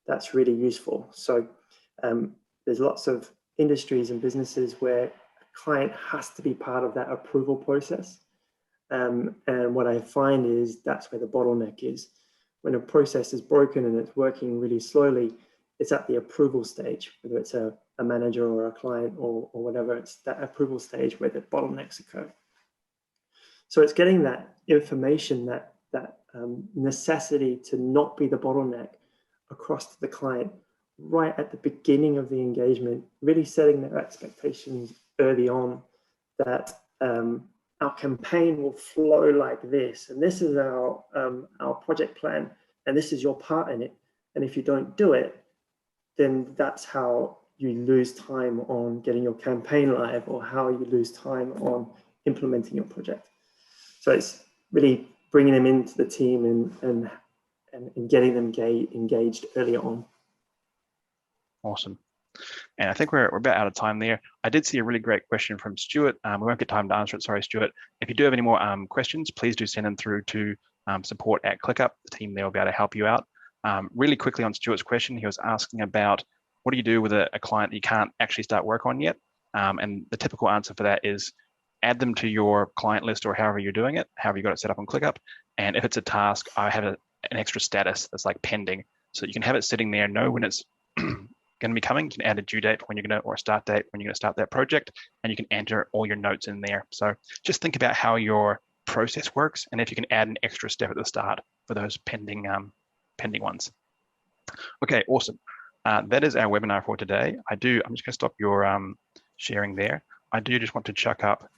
Speaker 2: that's really useful. So there's lots of industries and businesses where a client has to be part of that approval process. And what I find is that's where the bottleneck is. When a process is broken and it's working really slowly, it's at the approval stage, whether it's a manager or a client or whatever, it's that approval stage where the bottlenecks occur. So it's getting that information, that necessity to not be the bottleneck across to the client right at the beginning of the engagement, really setting their expectations early on that our campaign will flow like this, and this is our project plan, and this is your part in it. And if you don't do it, then that's how you lose time on getting your campaign live, or how you lose time on implementing your project. So it's really bringing them into the team and getting them engaged earlier on.
Speaker 1: Awesome. And I think we're about out of time there. I did see a really great question from Stuart. We won't get time to answer it. Sorry, Stuart. If you do have any more questions, please do send them through to support@ClickUp. The team there will be able to help you out. Really quickly on Stuart's question, he was asking about what do you do with a client that you can't actually start work on yet? And the typical answer for that is add them to your client list or however you're doing it, however you got it set up on ClickUp. And if it's a task, I have an extra status that's like pending, so that you can have it sitting there, know when it's going to be coming. You can add a due date when you're going to, or a start date when you're going to start that project, and you can enter all your notes in there. So just think about how your process works, and if you can add an extra step at the start for those pending ones. Okay, awesome. That is our webinar for today. I'm just going to stop your sharing there. I do just want to chuck up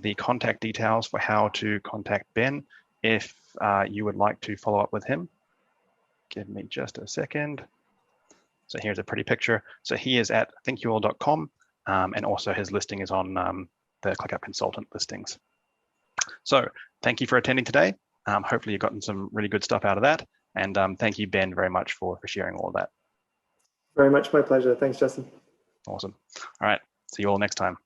Speaker 1: the contact details for how to contact Ben if you would like to follow up with him. Give me just a second. So here's a pretty picture. So he is at thinkyouall.com, and also his listing is on the ClickUp consultant listings. So thank you for attending today. Hopefully you've gotten some really good stuff out of that. And thank you, Ben, very much for sharing all of that.
Speaker 2: Very much my pleasure. Thanks, Justin.
Speaker 1: Awesome. All right. See you all next time.